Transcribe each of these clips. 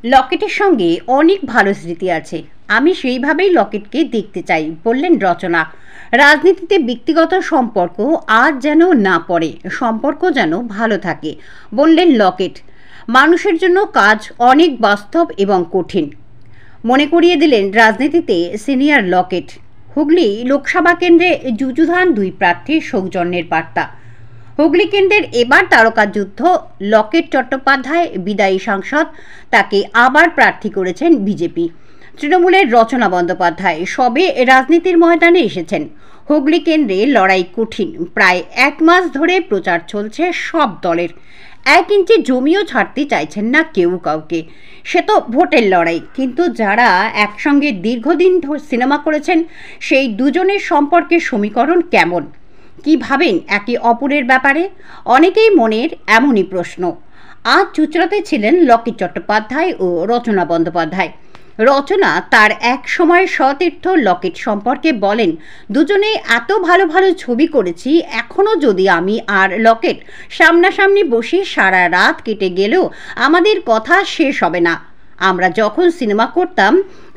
লকেটের সঙ্গে অনেক ভালো স্মৃতি আছে। আমি সেইভাবেই লকেটকে দেখতে চাই, বললেন রচনা। রাজনীতিতে ব্যক্তিগত সম্পর্ক আজ যেন না পড়ে, সম্পর্ক যেন ভালো থাকে, বললেন লকেট। মানুষের জন্য কাজ অনেক বাস্তব এবং কঠিন মনে করিয়ে দিলেন রাজনীতিতে সিনিয়র লকেট। হুগলি লোকসভা কেন্দ্রে যুযুধান দুই প্রার্থীর সৌজন্যের বার্তা। হুগলি কেন্দ্রের এবার তারকা যুদ্ধ। লকেট চট্টোপাধ্যায় বিদায়ী সাংসদ, তাকে আবার প্রার্থী করেছেন বিজেপি। তৃণমূলের রচনা বন্দ্যোপাধ্যায় সবে রাজনীতির ময়দানে এসেছেন। হুগলি কেন্দ্রে লড়াই কঠিন। প্রায় এক মাস ধরে প্রচার চলছে সব দলের। 1 ইঞ্চি জমিও ছাড়তে চাইছেন না কেউ কাউকে। সে তো ভোটের লড়াই, কিন্তু যারা একসঙ্গে দীর্ঘদিন সিনেমা করেছেন সেই দুজনের সম্পর্কের সমীকরণ কেমন, কি ভাবেন একে অপরের ব্যাপারে? অনেকেই মনের এমনই প্রশ্ন। আজ চুচড়াতে ছিলেন লকেট চট্টোপাধ্যায় ও রচনা বন্দ্যোপাধ্যায়। রচনা তার এক সময়ের সতীর্থ লকেট সম্পর্কে বলেন, দুজনেই এত ভালো ভালো ছবি করেছি, এখনও যদি আমি আর লকেট সামনাসামনি বসে সারা রাত কেটে গেলেও আমাদের কথা শেষ হবে না। আমরা যখন সিনেমা করতাম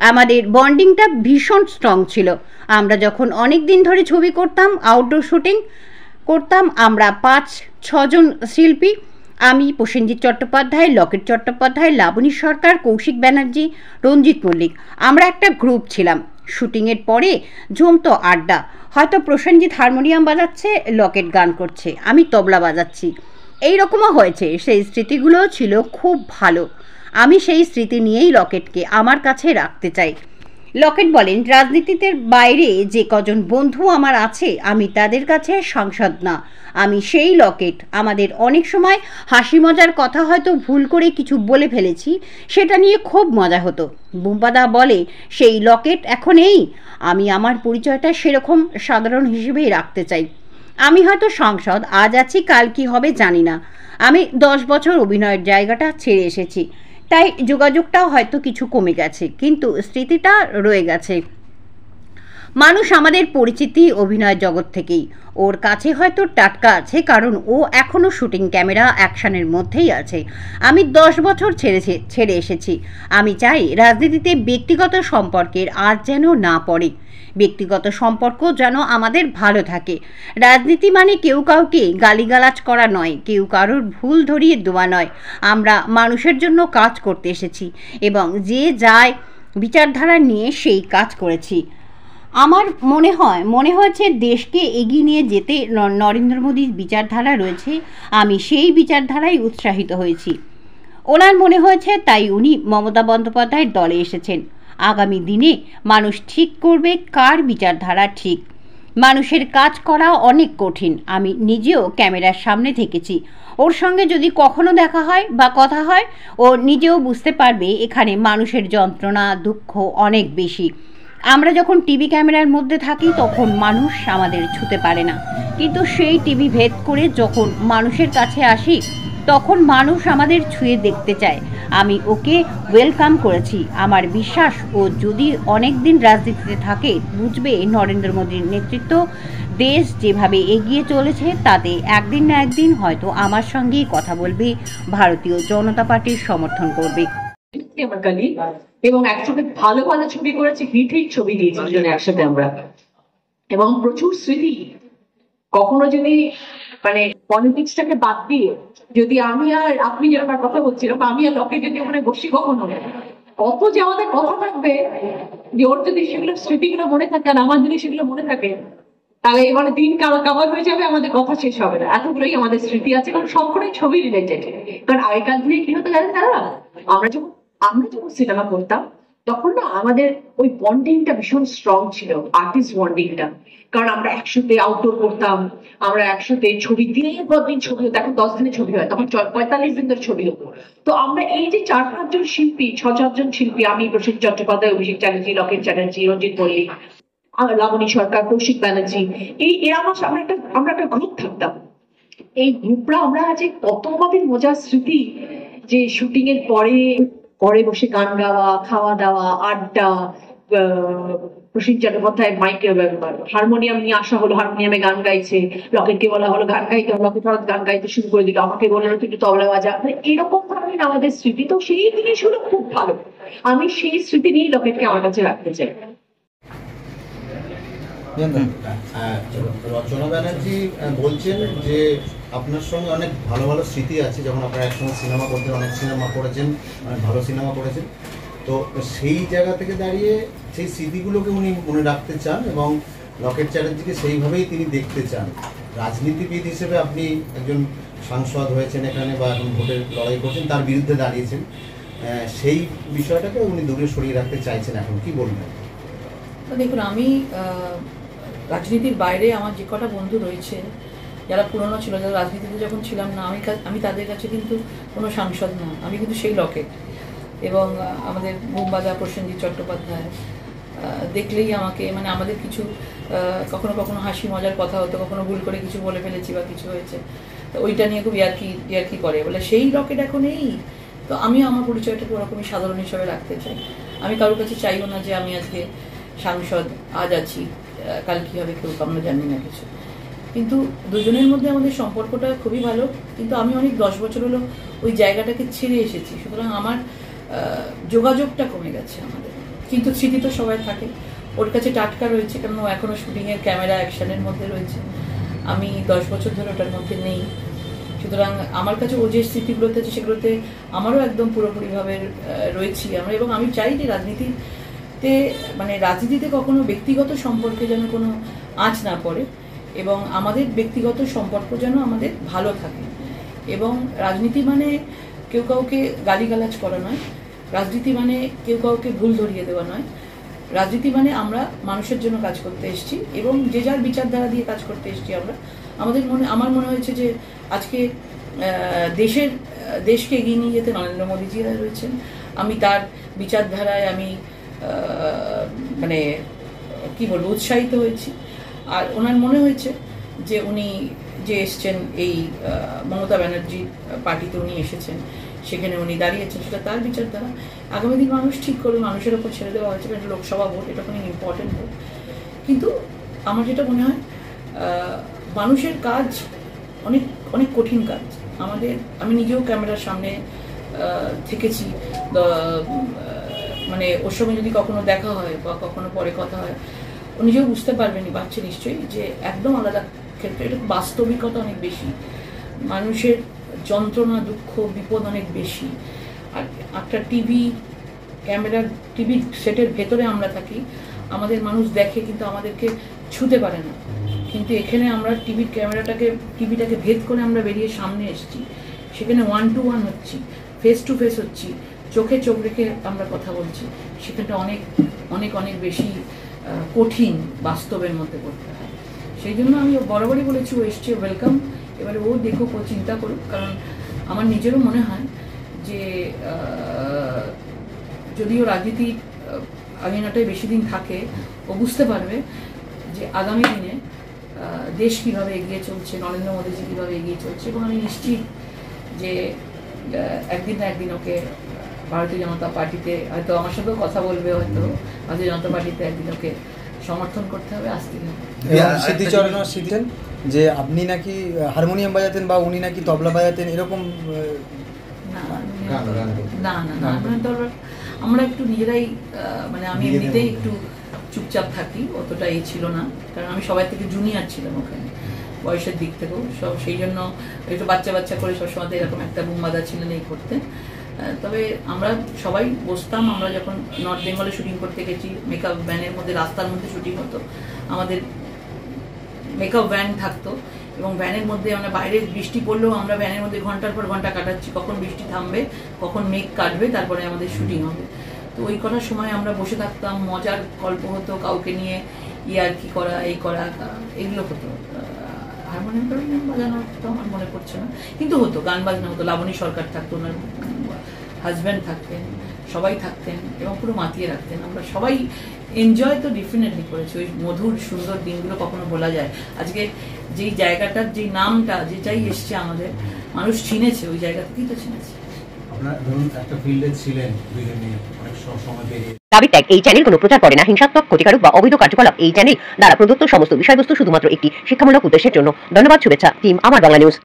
আমাদের বন্ডিংটা ভীষণ স্ট্রং ছিল। আমরা যখন অনেক দিন ধরে ছবি করতাম, আউটডোর শুটিং করতাম, আমরা 5-6 জন শিল্পী, আমি, প্রসেনজিৎ চট্টোপাধ্যায়, লকেট চট্টোপাধ্যায়, লাবণী সরকার, কৌশিক ব্যানার্জি, রঞ্জিত মল্লিক, আমরা একটা গ্রুপ ছিলাম। শুটিংয়ের পরে জমতো আড্ডা। হয়তো প্রসেনজিৎ হারমোনিয়াম বাজাচ্ছে, লকেট গান করছে, আমি তবলা বাজাচ্ছি। এই রকমও হয়েছে। সেই স্মৃতিগুলোও ছিল খুব ভালো। আমি সেই স্মৃতি নিয়েই লকেটকে আমার কাছে রাখতে চাই। লকেট বলেন, রাজনীতিতে বাইরে যে কজন বন্ধু আমার আছে, আমি তাদের কাছে সাংসদ না, আমি সেই লকেট। আমাদের অনেক সময় হাসি মজার কথা হয়তো ভুল করে কিছু বলে ফেলেছি, সেটা নিয়ে খুব মজা হতো। বুম্পাদা বলে, সেই লকেট এখন এই। আমি আমার পরিচয়টা সেরকম সাধারণ হিসেবেই রাখতে চাই। আমি হয়তো সাংসদ আজ আছি, কাল কি হবে জানি না। আমি 10 বছর অভিনয়ের জায়গাটা ছেড়ে এসেছি, তাই যোগাযোগটাও হয়তো কিছু কমে গেছে, কিন্তু স্মৃতিটা রয়ে গেছে। মানুষ আমাদের পরিচিতি অভিনয় জগৎ থেকেই। ওর কাছে হয়তো টাটকা আছে, কারণ ও এখনও শুটিং, ক্যামেরা, অ্যাকশনের মধ্যেই আছে। আমি 10 বছর ছেড়ে এসেছি। আমি চাই রাজনীতিতে ব্যক্তিগত সম্পর্কের আজ যেন না পড়ে, ব্যক্তিগত সম্পর্ক যেন আমাদের ভালো থাকে। রাজনীতি মানে কেউ কাউকে গালিগালাজ করা নয়, কেউ কারোর ভুল ধরিয়ে দেওয়া নয়। আমরা মানুষের জন্য কাজ করতে এসেছি এবং যে যায় বিচারধারা নিয়ে সেই কাজ করেছি। আমার মনে হয়েছে দেশকে এগিয়ে নিয়ে যেতে নরেন্দ্র মোদীর বিচারধারা রয়েছে, আমি সেই বিচারধারায় উৎসাহিত হয়েছি। ওনার মনে হয়েছে তাই উনি মমতা বন্দ্যোপাধ্যায়ের দলে এসেছেন। আগামী দিনে মানুষ ঠিক করবে কার বিচারধারা ঠিক। মানুষের কাজ করা অনেক কঠিন। আমি নিজেও ক্যামেরার সামনে থেকেছি। ওর সঙ্গে যদি কখনো দেখা হয় বা কথা হয়, ও নিজেও বুঝতে পারবে এখানে মানুষের যন্ত্রণা, দুঃখ অনেক বেশি। আমরা যখন টিভি ক্যামেরার মধ্যে থাকি তখন মানুষ আমাদের ছুতে পারে না, কিন্তু সেই টিভি ভেদ করে যখন মানুষের কাছে আসি তখন মানুষ আমাদের ছুঁয়ে দেখতে চায়। আমি ওকে ওয়েলকাম করেছি। আমার বিশ্বাস ও যদি অনেক দিন রাজনীতিতে থাকে বুঝবে নরেন্দ্র মোদীর নেতৃত্ব, দেশ যেভাবে এগিয়ে চলেছে তাতে একদিন না একদিন হয়তো আমার সঙ্গেই কথা বলবে, ভারতীয় জনতা পার্টির সমর্থন করবে। আমার কালি এবং একসাথে ভালো ভালো ছবি করেছি, হিট হিট ছবি দিয়েছি দুজনে একসাথে আমরা, এবং প্রচুর স্মৃতি। কখনো যদি মানে পলিটিক্সটাকে বাদ দিয়ে যদি আমি আর আপনি যেরকম কথা বলছিলাম, আমি আর লকে যদি ওখানে বসি, কখনো কত যে আমাদের কথা থাকবে, যে ওর যদি সেগুলো স্মৃতিগুলো মনে থাকে আর আমার যদি সেগুলো মনে থাকে, তাহলে মানে দিন কাবার হয়ে যাবে, আমাদের কথা শেষ হবে না। এতগুলোই আমাদের স্মৃতি আছে, কারণ সবকটাই ছবি রিলেটেড। কারণ আগেকার দিনে কি হতো জানেন তারা, আমরা যখন সিনেমা করতাম তখন না আমাদের ওই বন্ডিংটা ভীষণ স্ট্রং ছিল, আর্টিস্ট বন্ডিংটা। কারণ আমরা একসাথে আউটডোর করতাম, আমরা একসাথে ছবি, দিনের পর দিন ছবি হতো। এখন 10 দিনে ছবি হয়, তখন 45 দিন ধরে ছবি হতো। তো আমরা এই যে 4-5 জন শিল্পী, 6-7 জন শিল্পী, আমি, প্রসেনজিৎ চট্টোপাধ্যায়, অভিষেক চ্যাটার্জি, লকেট চ্যাটার্জি, রঞ্জিত মল্লিক, লাবণী সরকার, কৌশিক ব্যানার্জি, আমরা একটা গ্রুপ থাকতাম। এই গ্রুপরা আমরা যে কত আমাদের মজার স্মৃতি, যে শুটিং এর পরে বসে গান গাওয়া, খাওয়া দাওয়া, আড্ডা, প্রসেনজিৎ চট্টোপাধ্যায়ের মাইকে হারমোনিয়াম নিয়ে আসা হলো, হারমোনিয়ামে গান গাইছে, লকেটকে বলা হলো গান গাইতে, লকেট হঠাৎ গান গাইতে শুরু করে দিল, আমাকে বললো তুই একটু তবলা বাজা, মানে এরকম ধরনের আমাদের স্মৃতি। তো সেই জিনিসগুলো খুব ভালো, আমি সেই স্মৃতি নিয়েই লকেটকে আমার কাছে রাখতে চাই। রচনা ব্যানার্জি বলছেন যে আপনার সঙ্গে অনেক ভালো ভালো স্মৃতি আছে, যখন আপনারা একসঙ্গে সিনেমা করতেন, অনেক সিনেমা করেছেন, অনেক ভালো সিনেমা করেছেন। তো সেই জায়গা থেকে দাঁড়িয়ে সেই স্মৃতিগুলোকে উনি মনে রাখতে চান এবং লকেট চ্যাটার্জিকে সেইভাবেই তিনি দেখতে চান। রাজনীতিবিদ হিসেবে আপনি একজন সাংসদ হয়েছেন এখানে বা এখন ভোটের লড়াই করছেন, তার বিরুদ্ধে দাঁড়িয়েছেন, সেই বিষয়টাকে উনি দূরে সরিয়ে রাখতে চাইছেন, এখন কি বলবেন? দেখুন, আমি রাজনীতির বাইরে আমার যে কটা বন্ধু রয়েছে যারা পুরনো ছিল, যারা রাজনীতিতে যখন ছিলাম না, আমি তাদের কাছে কিন্তু কোনো সাংসদ না, আমি কিন্তু সেই লকেট। এবং আমাদের বোমবাদা প্রসেনজিৎ চট্টোপাধ্যায় দেখলেই আমাকে, মানে আমাদের কিছু কখনো কখনো হাসি মজার কথা হতো, কখনো ভুল করে কিছু বলে ফেলেছি বা কিছু হয়েছে, তো ওইটা নিয়ে খুব ইয়ার্কি করে বলে সেই লকেট এখন এই। তো আমিও আমার পরিচয়টাকে ওরকমই সাধারণ হিসাবে রাখতে চাই। আমি কারোর কাছে চাইবো না যে আমি আজকে সাংসদ, আজ আছি, কাল কী হবে কেউ আমরা জানি না কিছু। কিন্তু দুজনের মধ্যে আমাদের সম্পর্কটা খুবই ভালো, কিন্তু আমি অনেক 10 বছর হলো ওই জায়গাটাকে ছেড়ে এসেছি, সুতরাং আমার যোগাযোগটা কমে গেছে আমাদের। কিন্তু স্মৃতি তো সবাই থাকে, ওর কাছে টাটকা রয়েছে, কারণ ও এখনও শুটিংয়ের ক্যামেরা অ্যাকশনের মধ্যে রয়েছে, আমি 10 বছর ধরে ওটার মধ্যে নেই। সুতরাং আমার কাছে ও যে স্মৃতিগুলোতে আছে সেগুলোতে আমারও একদম পুরোপুরিভাবে রয়েছি আমরা। এবং আমি চাই যে রাজনীতিতে কখনো ব্যক্তিগত সম্পর্কে যেন কোনো আঁচ না পড়ে, এবং আমাদের ব্যক্তিগত সম্পর্ক যেন আমাদের ভালো থাকে। এবং রাজনীতি মানে কেউ কাউকে গালিগালাজ করা নয়, রাজনীতি মানে কেউ কাউকে ভুল ধরিয়ে দেওয়া নয়, রাজনীতি মানে আমরা মানুষের জন্য কাজ করতে এসেছি এবং যে যার বিচারধারা দিয়ে কাজ করতে এসেছি আমরা। আমার মনে হয়েছে যে আজকে দেশকে এগিয়ে নিয়ে যেতে নরেন্দ্র মোদীজি রয়েছেন, আমি তার বিচারধারায় আমি কি বলবো, উৎসাহিত হয়েছি। আর ওনার মনে হয়েছে যে উনি যে এসছেন এই মমতা ব্যানার্জি পার্টিতে উনি এসেছেন, সেখানে উনি দাঁড়িয়েছেন, সেটা তার বিচারধারা। আগামী দিন মানুষ ঠিক করবে, মানুষের ওপর ছেড়ে দেওয়া হয়েছে, এটা লোকসভা ভোট, এটা কোনো ইম্পর্টেন্ট ভোট। কিন্তু আমার যেটা মনে হয়, মানুষের কাজ অনেক অনেক কঠিন কাজ আমাদের। আমি নিজেও ক্যামেরার সামনে থেকেছি, ওর সঙ্গে যদি কখনো দেখা হয় বা কখনো পরে কথা হয়, ও নিজেও বুঝতে পারবেনি, পারছে নিশ্চয়ই, যে একদম আলাদা ক্ষেত্রে এটা বাস্তবিকতা অনেক বেশি, মানুষের যন্ত্রণা দুঃখ বিপদ অনেক বেশি। আর একটা টিভি সেটের ভেতরে আমরা থাকি, আমাদের মানুষ দেখে কিন্তু আমাদেরকে ছুতে পারে না। কিন্তু এখানে আমরা টিভিটাকে ভেদ করে আমরা বেরিয়ে সামনে এসেছি, সেখানে 1 to 1 হচ্ছি, ফেস টু ফেস হচ্ছি, চোখে চোখ রেখে আমরা কথা বলছি, সেখানটা অনেক অনেক অনেক বেশি কঠিন বাস্তবের মধ্যে করতে হয়। সেই জন্য আমি বরাবরই বলেছি ও এসছে, ওয়েলকাম। এবারে ও দেখুক, ও চিন্তা করুক, কারণ আমার নিজেরও মনে হয় যে যদিও রাজনীতি আঙিনাটায় বেশি দিন থাকে, ও বুঝতে পারবে যে আগামী দিনে দেশ কীভাবে এগিয়ে চলছে, নরেন্দ্র মোদীজি কীভাবে এগিয়ে চলছে। এবং আমি নিশ্চিত যে একদিন না একদিন ওকে ভারতীয় জনতা পার্টিতে, হয়তো আমার সাথেও কথা বলবে, হয়তো ভারতীয় জনতা পার্টিতে একদিন ওকে সমর্থন করতে হবে, আসতে হবে। স্মৃতিচরণ যে আপনি নাকি হারমোনিয়াম বাজাতেন বা উনি নাকি তবলা বাজাতেন, এরকম? না, আমরা একটু নিজেরাই, আমি এমনিতেই একটু চুপচাপ থাকি, অতটা এই ছিল না, কারণ আমি সবাই থেকে জুনিয়র ছিলাম ওখানে বয়সের দিক থেকেও সব, সেই জন্য একটু বাচ্চা করে সবসময় এরকম একটা বুমবাদা ছিলেন এই করতেন। তবে আমরা সবাই বসতাম, আমরা যখন নর্থ বেঙ্গলে শুটিং করতে গেছি, মেকআপ ভ্যানের মধ্যে, রাস্তার মধ্যে শুটিং হতো, আমাদের মেকআপ ভ্যান থাকতো এবং ভ্যানের মধ্যে আমরা বাইরে বৃষ্টি পড়লেও আমরা ভ্যানের মধ্যে ঘন্টার পর ঘন্টা কাটাচ্ছি, কখন বৃষ্টি থামবে, কখন মেঘ কাটবে, তারপরে আমাদের শুটিং হবে। তো ওই কটার সময় আমরা বসে থাকতাম, মজার গল্প হতো, কাউকে নিয়ে ইয়ার্কি করা, এই করা, এগুলো হতো। হারমোনিয়াম বাজানো তো আমার মনে পড়ছে না, কিন্তু হতো, গান বাজনা হতো। লাবণী সরকার থাকতো, ওনার হাজব্যান্ড থাকতেন, সবাই থাকতেন এবং পুরো মাতিয়ে রাখতেন। আমরা সবাই এনজয় তো ডেফিনেটলি করেছি, ওই মধুর সুন্দর দিনগুলো কখনো বলা যায়। আজকে যেই জায়গাটার যেই নামটা যেটাই এসছে আমাদের, মানুষ চিনেছে, ওই জায়গা থেকেই তো চিনেছে। আপনার ধরুন একটা ফিল্ডে ছিলেন দুজনে অনেক সময় বেরিয়ে দাবি ত্যাগ এই চ্যানেল কোনো প্রচার করে না হিংসাত্মক, ক্ষতিকারক বা অবৈধ কার্যকলাপ। এই চ্যানেল দ্বারা প্রদত্ত সমস্ত বিষয়বস্তু শুধুমাত্র একটি শিক্ষামূলক উদ্দেশ্যের জন্য। ধন্যবাদ, শুভেচ্ছা টিম আমার বাংলা নিউজ।